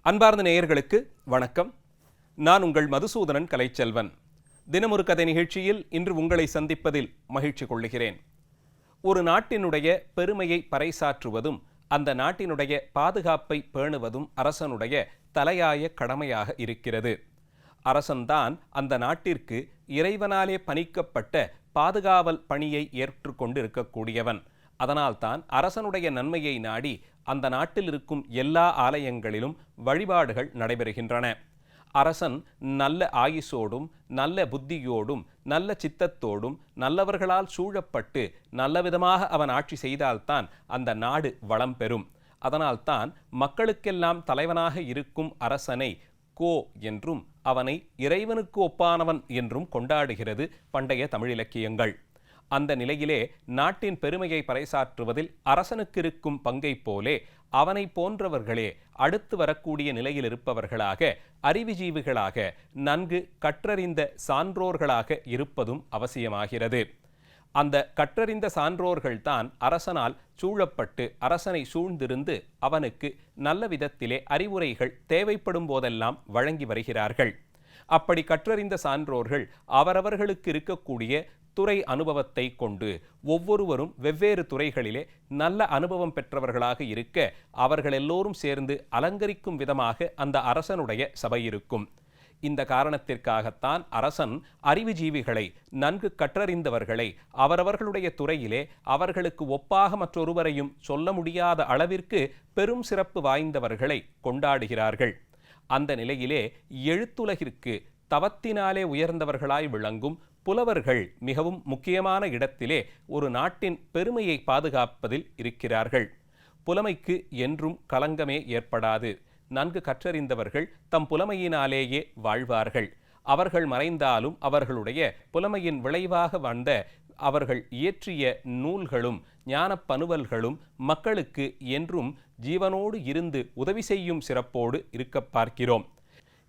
அன்பார்ந்த நேயர்களுக்கு வணக்கம். நான் உங்கள் மதுசூதனன் கலைச்செல்வன். தினமொரு கதை நிகழ்ச்சியில் இன்று உங்களை சந்திப்பதில் மகிழ்ச்சி கொள்ளுகிறேன். ஒரு நாட்டினுடைய பெருமையை பறைசாற்றுவதும் அந்த நாட்டினுடைய பாதுகாப்பை பேணுவதும் அரசனுடைய தலையாய கடமையாக இருக்கிறது. அரசன்தான் அந்த நாட்டிற்கு இறைவனாலே பணிக்கப்பட்ட பாதுகாவல் பணியை ஏற்றுக்கொண்டு இருக்கக்கூடியவன். அதனால்தான் அரசனுடைய நன்மையை நாடி அந்த நாட்டில் இருக்கும் எல்லா ஆலயங்களிலும் வழிபாடுகள் நடைபெறுகின்றன. அரசன் நல்ல ஆயுசோடும் நல்ல புத்தியோடும் நல்ல சித்தத்தோடும் நல்லவர்களால் சூழப்பட்டு நல்லவிதமாக அவன் ஆட்சி செய்தால்தான் அந்த நாடு வளம் பெறும். அதனால்தான் மக்களுக்கெல்லாம் தலைவனாக இருக்கும் அரசனை கோ என்றும் அவனை இறைவனுக்கு ஒப்பானவன் என்றும் கொண்டாடுகிறது பண்டைய தமிழிலக்கியங்கள். அந்த நிலையிலே நாட்டின் பெருமையை பறைசாற்றுவதில் அரசனுக்கு இருக்கும் பங்கை போலே அவனை போன்றவர்களே அடுத்து வரக்கூடிய நிலையில் இருப்பவர்களாக, அறிவுஜீவிகளாக, நன்கு கற்றறிந்த சான்றோர்களாக இருப்பதும் அவசியமாகிறது. அந்த கற்றறிந்த சான்றோர்கள்தான் அரசனால் சூழப்பட்டு அரசனை சூழ்ந்திருந்து அவனுக்கு நல்ல விதத்திலே அறிவுரைகள் தேவைப்படும் போதெல்லாம் வழங்கி வருகிறார்கள். அப்படி கற்றறிந்த சான்றோர்கள் அவரவர்களுக்கு இருக்கக்கூடிய துறை அனுபவத்தை கொண்டு ஒவ்வொருவரும் வெவ்வேறு துறைகளிலே நல்ல அனுபவம் பெற்றவர்களாக இருக்க அவர்கள் எல்லோரும் சேர்ந்து அலங்கரிக்கும் விதமாக அந்த அரசனுடைய சபை இருக்கும். இந்த காரணத்திற்காகத்தான் அரசன் அறிவுஜீவிகளை, நன்கு கற்றறிந்தவர்களை அவரவர்களுடைய துறையிலே அவர்களுக்கு ஒப்பாக மற்றொருவரையும் சொல்ல முடியாத அளவிற்கு பெரும் சிறப்பு வாய்ந்தவர்களை கொண்டாடுகிறார்கள். அந்த நிலையிலே எழுத்துலகிற்கு தவத்தினாலே உயர்ந்தவர்களாய் விளங்கும் புலவர்கள் மிகவும் முக்கியமான இடத்திலே ஒரு நாட்டின் பெருமையை பாதுகாப்பதில் இருக்கிறார்கள். புலமைக்கு என்றும் களங்கமே ஏற்படாது. நன்கு கற்றறிந்தவர்கள் தம் புலமையினாலேயே வாழ்வார்கள். அவர்கள் மறைந்தாலும் அவர்களுடைய புலமையின் விளைவாக வந்த அவர்கள் இயற்றிய நூல்களும் ஞானப் பனுவல்களும் மக்களுக்கு என்றும் ஜீவனோடு இருந்து உதவி செய்யும் சிறப்போடு இருக்க பார்க்கிறோம்.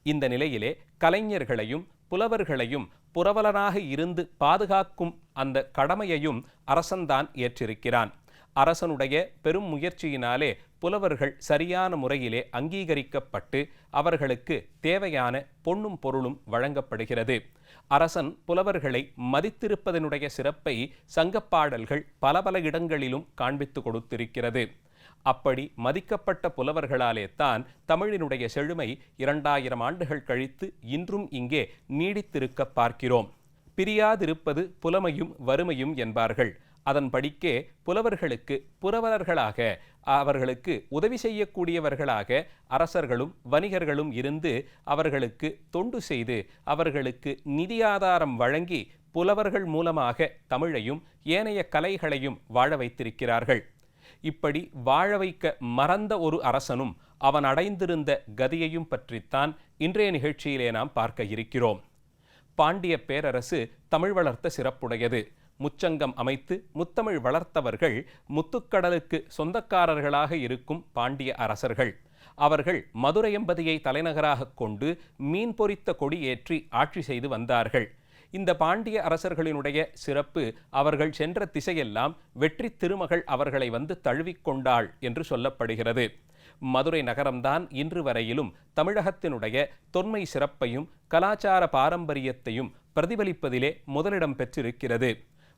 இந்த நிலையிலே கலைஞர்களையும் புலவர்களையும் புரவலனாக இருந்து பாதுகாக்கும் அந்த கடமையையும் அரசன்தான் ஏற்றிருக்கிறான். அரசனுடைய பெரும் முயற்சியினாலே புலவர்கள் சரியான முறையிலே அங்கீகரிக்கப்பட்டு அவர்களுக்கு தேவையான பொன்னும் பொருளும் வழங்கப்படுகிறது. அரசன் புலவர்களை மதித்திருப்பதனுடைய சிறப்பை சங்கப்பாடல்கள் பல இடங்களிலும் காண்பித்து கொடுத்திருக்கிறது. அப்படி மதிக்கப்பட்ட புலவர்களாலே தான் தமிழினுடைய செழுமை 2000 ஆண்டுகள் கழித்து இன்றும் இங்கே நீடித்திருக்க பார்க்கிறோம். பிரியாதிருப்பது புலமையும் வறுமையும் என்பார்கள். அதன்படிக்கே புலவர்களுக்கு புரவலர்களாக, அவர்களுக்கு உதவி செய்யக்கூடியவர்களாக அரசர்களும் வணிகர்களும் இருந்து அவர்களுக்கு தொண்டு செய்து அவர்களுக்கு நிதி ஆதாரம் வழங்கி புலவர்கள் மூலமாக தமிழையும் ஏனைய கலைகளையும் வாழ வைத்திருக்கிறார்கள். இப்படி வாழ வைக்க மறந்த ஒரு அரசனும் அவன் அடைந்திருந்த கதியையும் பற்றித்தான் இன்றைய நிகழ்ச்சியிலே நாம் பார்க்க இருக்கிறோம். பாண்டிய பேரரசு தமிழ் வளர்த்த சிறப்புடையது. முச்சங்கம் அமைத்து முத்தமிழ் வளர்த்தவர்கள் முத்துக்கடலுக்கு சொந்தக்காரர்களாக இருக்கும் பாண்டிய அரசர்கள். அவர்கள் மதுரையம்பதியை தலைநகராக கொண்டு மீன் பொறித்த கொடி ஏற்றி ஆட்சி செய்து வந்தார்கள். இந்த பாண்டிய அரசர்களினுடைய சிறப்பு அவர்கள் சென்ற திசையெல்லாம் வெற்றி திருமகள் அவர்களை வந்து தழுவிக்கொண்டாள் என்று சொல்லப்படுகிறது. மதுரை நகரம்தான் இன்று வரையிலும் தமிழகத்தினுடைய தொன்மை சிறப்பையும் கலாச்சார பாரம்பரியத்தையும் பிரதிபலிப்பதிலே முதலிடம் பெற்றிருக்கிறது.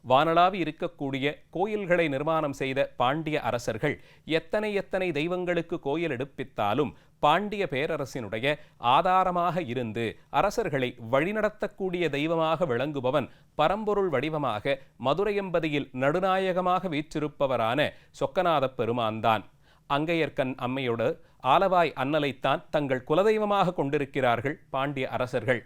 வானளாவி இருக்கக்கூடிய கோயில்களை நிர்மாணம் செய்த பாண்டிய அரசர்கள் எத்தனை தெய்வங்களுக்கு கோயில் எடுப்பித்தாலும் பாண்டிய பேரரசினுடைய ஆதாரமாக இருந்து அரசர்களை வழிநடத்தக்கூடிய தெய்வமாக விளங்குபவன் பரம்பொருள் வடிவமாக மதுரையம்பதியில் நடுநாயகமாக வீற்றிருப்பவரான சொக்கநாத பெருமான்தான். அங்கையர்கண் அம்மையோடு ஆலவாய் அன்னலைத்தான் தங்கள் குலதெய்வமாக கொண்டிருக்கிறார்கள் பாண்டிய அரசர்கள்.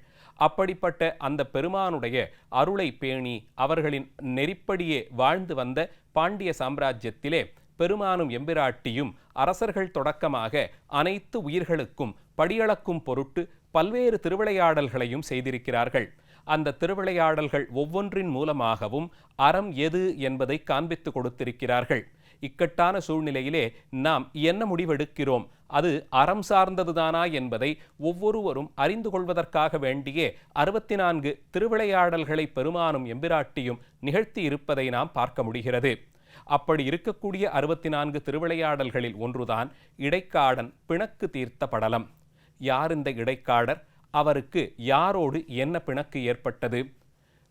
அப்படிப்பட்ட அந்த பெருமானுடைய அருளை பேணி அவர்களின் நெறிப்படியே வாழ்ந்து வந்த பாண்டிய சாம்ராஜ்யத்திலே பெருமானும் எம்பிராட்டியும் அரசர்கள் தொடக்கமாக அனைத்து உயிர்களுக்கும் படியளக்கும் பொருட்டு பல்வேறு திருவிளையாடல்களையும் செய்திருக்கிறார்கள். அந்த திருவிளையாடல்கள் ஒவ்வொன்றின் மூலமாகவும் அறம் எது என்பதை காண்பித்து கொடுத்திருக்கிறார்கள். இக்கட்டான சூழ்நிலையிலே நாம் என்ன முடிவெடுக்கிறோம், அது அறம் சார்ந்ததுதானா என்பதை ஒவ்வொருவரும் அறிந்து கொள்வதற்காக வேண்டியே 64 திருவிளையாடல்களை பெருமானும் எம்பிராட்டியும் நிகழ்த்தி இருப்பதை நாம் பார்க்க முடிகிறது. அப்படி இருக்கக்கூடிய 64 திருவிளையாடல்களில் ஒன்றுதான் இடைக்காடன் பிணக்கு தீர்த்த படலம். யார் இந்த இடைக்காடர்? அவருக்கு யாரோடு என்ன பிணக்கு ஏற்பட்டது?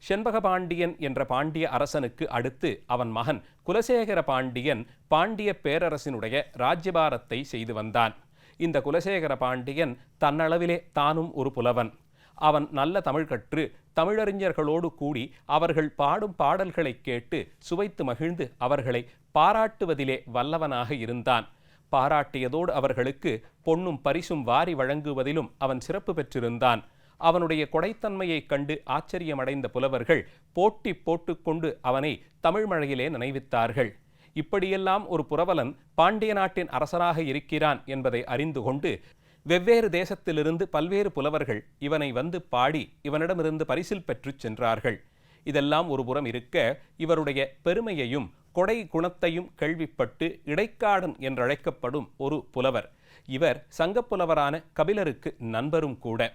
செண்பக பாண்டியன் என்ற பாண்டிய அரசனுக்கு அடுத்து அவன் மகன் குலசேகர பாண்டியன் பாண்டிய பேரரசினுடைய ராஜ்யபாரத்தை செய்து வந்தான். இந்த குலசேகர பாண்டியன் தன்னளவிலே தானும் ஒரு புலவன். அவன் நல்ல தமிழ் கற்று தமிழறிஞர்களோடு கூடி அவர்கள் பாடும் பாடல்களை கேட்டு சுவைத்து மகிழ்ந்து அவர்களை பாராட்டுவதிலே வல்லவனாக இருந்தான். பாராட்டியதோடு அவர்களுக்கு பொன்னும் பரிசும் வாரி வழங்குவதிலும் அவன் சிறப்பு பெற்றிருந்தான். அவனுடைய கொடைத்தன்மையைக் கண்டு ஆச்சரியமடைந்த புலவர்கள் போட்டி போட்டுக்கொண்டு அவனை தமிழ் மழையிலே நினைவித்தார்கள். இப்படியெல்லாம் ஒரு புரவலன் பாண்டிய நாட்டின் அரசராக இருக்கிறான் என்பதை அறிந்து கொண்டு வெவ்வேறு தேசத்திலிருந்து பல்வேறு புலவர்கள் இவனை வந்து பாடி இவனிடமிருந்து பரிசில் பெற்று சென்றார்கள். இதெல்லாம் ஒரு புறம் இருக்க, இவருடைய பெருமையையும் கொடை குணத்தையும் கேள்விப்பட்டு இடைக்காடன் என்றழைக்கப்படும் ஒரு புலவர். இவர் சங்கப்புலவரான கபிலருக்கு நண்பரும் கூட.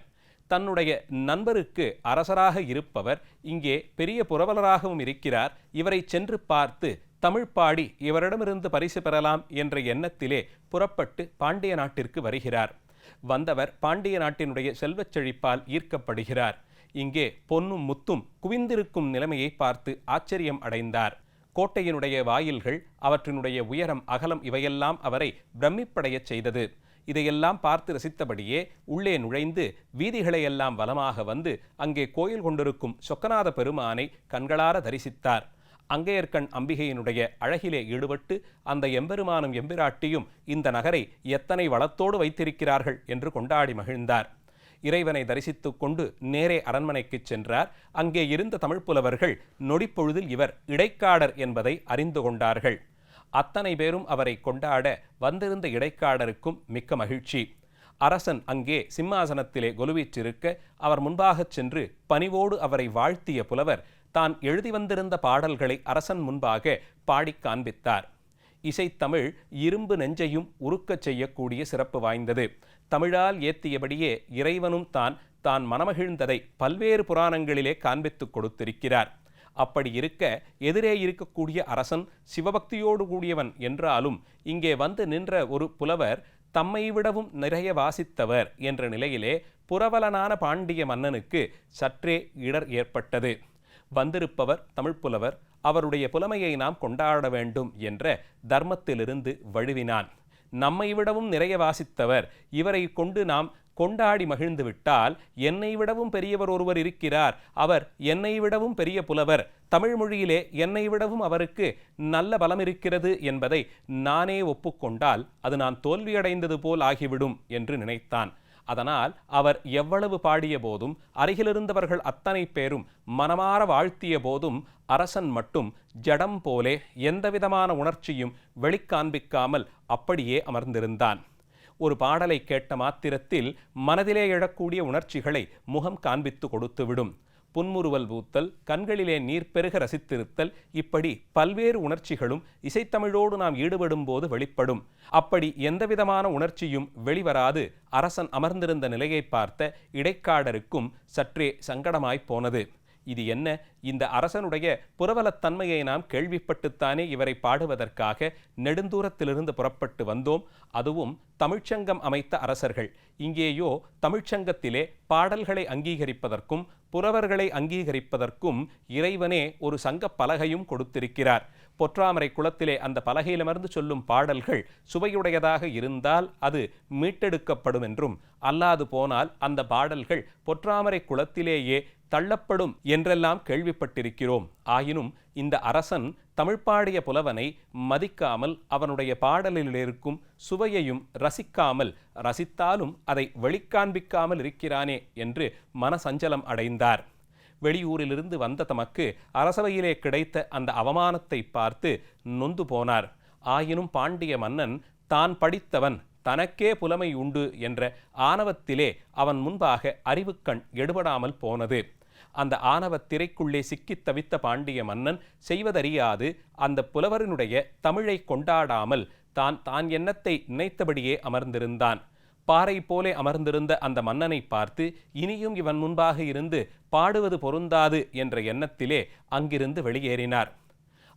தன்னுடைய நண்பருக்கு அரசராக இருப்பவர் இங்கே பெரிய புரவலராகவும் இருக்கிறார். இவரை சென்று பார்த்து தமிழ் பாடி இவரிடமிருந்து பரிசு பெறலாம் என்ற எண்ணத்திலே புறப்பட்டு பாண்டிய நாட்டிற்கு வருகிறார். வந்தவர் பாண்டிய நாட்டினுடைய செல்வச் செழிப்பால் ஈர்க்கப்படுகிறார். இங்கே பொன்னும் முத்தும் குவிந்திருக்கும் நிலைமையை பார்த்து ஆச்சரியம் அடைந்தார். கோட்டையினுடைய வாயில்கள், அவற்றினுடைய உயரம், அகலம் இவையெல்லாம் அவரை பிரமிப்படையச் செய்தது. இதையெல்லாம் பார்த்து ரசித்தபடியே உள்ளே நுழைந்து வீதிகளையெல்லாம் வலமாக வந்து அங்கே கோயில் கொண்டிருக்கும் சொக்கநாத பெருமானை கண்களார தரிசித்தார். அங்கையர்கண் அம்பிகையினுடைய அழகிலே ஈடுபட்டு அந்த எம்பெருமானும் எம்பிராட்டியும் இந்த நகரை எத்தனை வளத்தோடு வைத்திருக்கிறார்கள் என்று கொண்டாடி மகிழ்ந்தார். இறைவனை தரிசித்து கொண்டு நேரே அரண்மனைக்கு சென்றார். அங்கே இருந்த தமிழ் புலவர்கள் நொடிப்பொழுதில் இவர் இடைக்காடர் என்பதை அறிந்து கொண்டார்கள். அத்தனை பேரும் அவரை கொண்டாட வந்திருந்த இடைக்காடருக்கும் மிக்க மகிழ்ச்சி. அரசன் அங்கே சிம்மாசனத்திலே கொலுவீற்றிருக்க அவர் முன்பாகச் சென்று பணிவோடு அவரை வாழ்த்திய புலவர் தான் எழுதி வந்திருந்த பாடல்களை அரசன் முன்பாக பாடி காண்பித்தார். இசைத்தமிழ் இரும்பு நெஞ்சையும் உருக்கச் செய்யக்கூடிய சிறப்பு வாய்ந்தது. தமிழால் ஏத்தியபடியே இறைவனும் தான் மனமகிழ்ந்ததை பல்வேறு புராணங்களிலே காண்பித்து கொடுத்திருக்கிறார். அப்படி இருக்க, எதிரே இருக்கக்கூடிய அரசன் சிவபக்தியோடு கூடியவன் என்றாலும் இங்கே வந்து நின்ற ஒரு புலவர் தம்மை விடவும் நிறைய வாசித்தவர் என்ற நிலையிலே புரவலனான பாண்டிய மன்னனுக்கு சற்றே இடர் ஏற்பட்டது. வந்திருப்பவர் தமிழ் புலவர், அவருடைய புலமையை நாம் கொண்டாட வேண்டும் என்ற தர்மத்திலிருந்து வழுவினான். நம்மை விடவும் நிறைய வாசித்தவர், இவரை கொண்டு நாம் கொண்டாடி மகிழ்ந்து விட்டால் என்னை விடவும் பெரியவர் ஒருவர் இருக்கிறார், அவர் என்னை விடவும் பெரிய புலவர், தமிழ் மொழியிலே என்னை விடவும் அவருக்கு நல்ல பலம் இருக்கிறது என்பதை நானே ஒப்புக்கொண்டால் அது நான் தோல்வியடைந்தது போல் ஆகிவிடும் என்று நினைத்தான். அதனால் அவர் எவ்வளவு பாடிய போதும் அருகிலிருந்தவர்கள் அத்தனை பேரும் மனமாற வாழ்த்திய போதும் அரசன் மட்டும் ஜடம் போலே எந்தவிதமான உணர்ச்சியும் வெளிக்காண்பிக்காமல் அப்படியே அமர்ந்திருந்தான். ஒரு பாடலை கேட்ட மாத்திரத்தில் மனதிலே எழக்கூடிய உணர்ச்சிகளை முகம் காண்பித்து கொடுத்துவிடும். புன்முறுவல் பூத்தல், கண்களிலே நீர் பெருக ரசித்திருத்தல், இப்படி பல்வேறு உணர்ச்சிகளும் இசைத்தமிழோடு நாம் ஈடுபடும் போது வெளிப்படும். அப்படி எந்தவிதமான உணர்ச்சியும் வெளிவராது அரசன் அமர்ந்திருந்த நிலையை பார்த்த இடைக்காடருக்கும் சற்றே சங்கடமாய்ப் போனது. இது என்ன? இந்த அரசனுடைய புரவலத்தன்மையை நாம் கேள்விப்பட்டுத்தானே இவரை பாடுவதற்காக நெடுந்தூரத்திலிருந்து புறப்பட்டு வந்தோம். அதுவும் தமிழ்ச்சங்கம் அமைத்த அரசர்கள். இங்கேயோ தமிழ்ச்சங்கத்திலே பாடல்களை அங்கீகரிப்பதற்கும் புரவர்களை அங்கீகரிப்பதற்கும் இறைவனே ஒரு சங்க பலகையும் கொடுத்திருக்கிறார். பொற்றாமரை குளத்திலே அந்த பலகையிலமர்ந்து சொல்லும் பாடல்கள் சுவையுடையதாக இருந்தால் அது மீட்டெடுக்கப்படும் என்றும், அல்லாது போனால் அந்த பாடல்கள் பொற்றாமரை குளத்திலேயே தள்ளப்படும் என்றெல்லாம் கேள்விப்பட்டிருக்கிறோம். ஆயினும் இந்த அரசன் தமிழ்பாடிய புலவனை மதிக்காமல் அவனுடைய பாடலில் இருக்கும் சுவையையும் ரசிக்காமல், ரசித்தாலும் அதை வெளிக்காண்பிக்காமல் இருக்கிறானே என்று மனசஞ்சலம் அடைந்தார். வெளியூரிலிருந்து வந்த தமக்கு அரசவையிலே கிடைத்த அந்த அவமானத்தை பார்த்து நொந்து போனார். ஆயினும் பாண்டிய மன்னன் தான் படித்தவன், தனக்கே புலமை உண்டு என்ற ஆணவத்திலே அவன் முன்பாக அறிவுக்கண் எடுபடாமல் போனது. அந்த ஆணவத் திரைக்குள்ளே சிக்கித் தவித்த பாண்டிய மன்னன் செய்வதறியாது அந்த புலவரினுடைய தமிழை கொண்டாடாமல் தான் எண்ணத்தை நினைத்தபடியே அமர்ந்திருந்தான். பாறை போலே அமர்ந்திருந்த அந்த மன்னனை பார்த்து இனியும் இவன் முன்பாக இருந்து பாடுவது பொருந்தாது என்ற எண்ணத்திலே அங்கிருந்து வெளியேறினார்.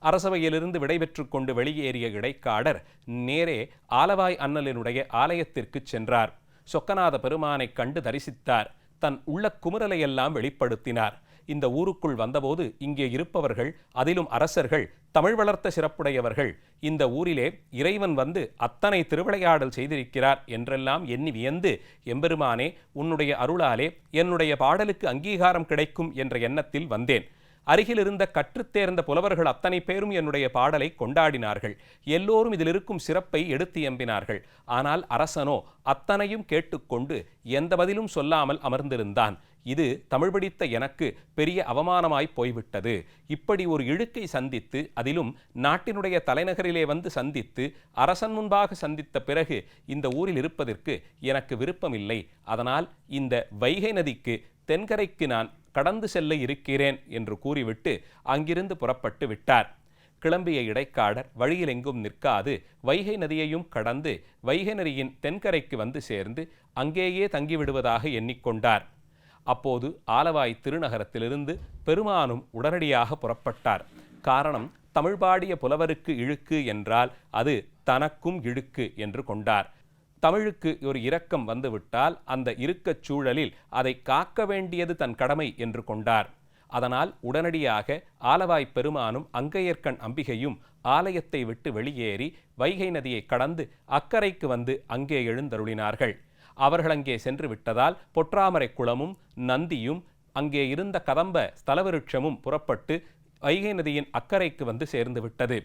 அரசவையிலிருந்து விடைபெற்று கொண்டு வெளியேறிய இடைக்காடர் நேரே ஆலவாய் அண்ணலினுடைய ஆலயத்திற்கு சென்றார். சொக்கநாத பெருமானை கண்டு தரிசித்தார். தன் உள்ள குமுறலையெல்லாம் வெளிப்படுத்தினார். இந்த ஊருக்குள் வந்தபோது இங்கே இருப்பவர்கள், அதிலும் அரசர்கள், தமிழ் வளர்த்த சிறப்புடையவர்கள், இந்த ஊரிலே இறைவன் வந்து அத்தனை திருவிளையாடல் செய்திருக்கிறார் என்றெல்லாம் எண்ணி வியந்து, எம்பெருமானே, உன்னுடைய அருளாலே என்னுடைய பாடலுக்கு அங்கீகாரம் கிடைக்கும் என்ற எண்ணத்தில் வந்தேன். அருகில் இருந்த கற்றுத்தேர்ந்த புலவர்கள் அத்தனை பேரும் என்னுடைய பாடலை கொண்டாடினார்கள். எல்லோரும் இதில் இருக்கும் சிறப்பை எடுத்து எம்பினார்கள். ஆனால் அரசனோ அத்தனையும் கேட்டுக்கொண்டு எந்த பதிலும் சொல்லாமல் அமர்ந்திருந்தான். இது தமிழ் படித்த எனக்கு பெரிய அவமானமாய் போய்விட்டது. இப்படி ஒரு இழுக்கை சந்தித்து, அதிலும் நாட்டினுடைய தலைநகரிலே வந்து சந்தித்து, அரசன் முன்பாக சந்தித்த பிறகு இந்த ஊரில் இருப்பதற்கு எனக்கு விருப்பமில்லை. அதனால் இந்த வைகை நதிக்கு தென்கரைக்கு நான் கடந்து செல்ல இருக்கிறேன் என்று கூறிவிட்டு அங்கிருந்து புறப்பட்டு விட்டார். கிளம்பிய இடைக்காடர் வழியில் எங்கும் நிற்காது வைகை நதியையும் கடந்து வைகை நதியின் தென்கரைக்கு வந்து சேர்ந்து அங்கேயே தங்கிவிடுவதாக எண்ணிக்கொண்டார். அப்போது ஆலவாய் திருநகரத்திலிருந்து பெருமானும் உடனடியாக புறப்பட்டார். காரணம், தமிழ் பாடிய புலவருக்கு இழுக்கு என்றால் அது தனக்கும் இழுக்கு என்று கொண்டார். தமிழுக்கு ஒரு இரக்கம் வந்துவிட்டால் அந்த இருக்கச் சூழலில் அதை காக்க வேண்டியது தன் கடமை என்று கொண்டார். அதனால் உடனடியாக ஆலவாய் பெருமானும் அங்கையர்க்கண் அம்பிகையும் ஆலயத்தை விட்டு வெளியேறி வைகை நதியை கடந்து அக்கரைக்கு வந்து அங்கே எழுந்தருளினார்கள். அவர்கள் அங்கே சென்று விட்டதால் பொற்றாமரை குளமும் நந்தியும் அங்கே இருந்த கதம்ப ஸ்தலவிருட்சமும் புறப்பட்டு வைகை நதியின் அக்கரைக்கு வந்து சேர்ந்து விட்டது.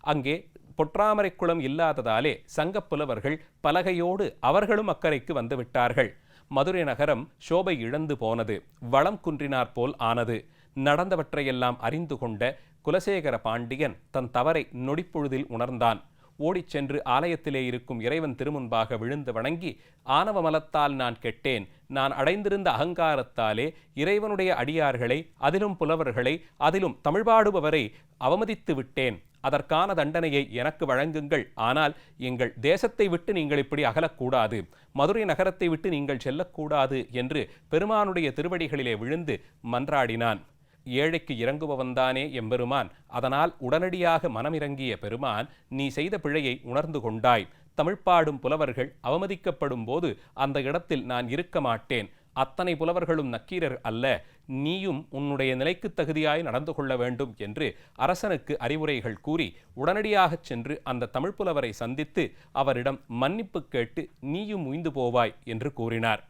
அங்கே பொற்றாமரை குளம் இல்லாததாலே சங்கப்புலவர்கள் பலகையோடு அவர்களும் அக்கறைக்கு வந்து விட்டார்கள். மதுரை நகரம் சோபை இழந்து போனது. வளம் குன்றினார் போல் ஆனது. நடந்தவற்றையெல்லாம் அறிந்து கொண்ட குலசேகர பாண்டியன் தன் தவறை நொடிப்பொழுதில் உணர்ந்தான். ஓடிச் சென்று ஆலயத்திலே இருக்கும் இறைவன் திருமுன்பாக விழுந்து வணங்கி, ஆணவ மலத்தால் நான் கெட்டேன். நான் அடைந்திருந்த அகங்காரத்தாலே இறைவனுடைய அடியார்களை, அதிலும் புலவர்களை, அதிலும் தமிழ்பாடுபவரை அவமதித்து விட்டேன். அதற்கான தண்டனையை எனக்கு வழங்குங்கள். ஆனால் எங்கள் தேசத்தை விட்டு நீங்கள் இப்படி அகலக்கூடாது, மதுரை நகரத்தை விட்டு நீங்கள் செல்லக்கூடாது என்று பெருமானுடைய திருவடிகளிலே விழுந்து மன்றாடினான். ஏழைக்கு இறங்குபவன்தானே எம்பெருமான். அதனால் உடனடியாக மனமிறங்கிய பெருமான், நீ செய்த பிழையை உணர்ந்து கொண்டாய். தமிழ்ப்பாடும் புலவர்கள் அவமதிக்கப்படும் போது அந்த இடத்தில் நான் இருக்க மாட்டேன். அத்தனை புலவர்களும் நக்கீரர் அல்ல. நீயும் உன்னுடைய நிலைக்கு தகுதியாய் நடந்து கொள்ள வேண்டும் என்று அரசனுக்கு அறிவுரைகள் கூறி உடனடியாகச் சென்று அந்த தமிழ் புலவரை சந்தித்து அவரிடம் மன்னிப்பு கேட்டு நீயும் உய்ந்து போவாய் என்று கூறினார்.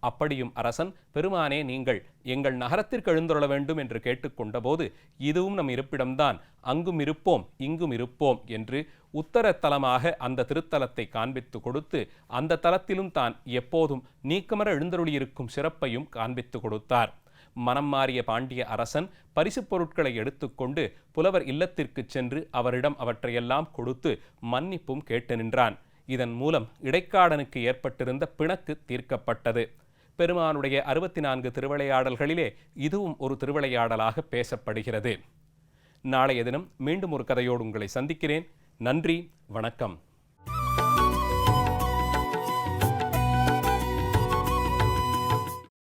அப்படியும் அரசன், பெருமானே, நீங்கள் எங்கள் நகரத்திற்கு எழுந்தருள வேண்டும் என்று கேட்டுக்கொண்டபோது, இதுவும் நம் இருப்பிடம்தான், அங்கும் இருப்போம் இங்கும் இருப்போம் என்று உத்தர தலமாக அந்த திருத்தலத்தை காண்பித்து கொடுத்து, அந்த தலத்திலும் தான் எப்போதும் நீக்கமர எழுந்தருளியிருக்கும் சிறப்பையும் காண்பித்து கொடுத்தார். மனம் மாறிய பாண்டிய அரசன் பரிசு பொருட்களை எடுத்துக்கொண்டு புலவர் இல்லத்திற்கு சென்று அவரிடம் அவற்றையெல்லாம் கொடுத்து மன்னிப்பும் கேட்டு நின்றான். இதன் மூலம் இடைக்காடனுக்கு ஏற்பட்டிருந்த பிணக்கு தீர்க்கப்பட்டது. பெருமானுடைய 64 திருவிளையாடல்களிலே இதுவும் ஒரு திருவிளையாடலாக பேசப்படுகிறது. நாளைய தினம் மீண்டும் ஒரு கதையோடு உங்களை சந்திக்கிறேன். நன்றி, வணக்கம்.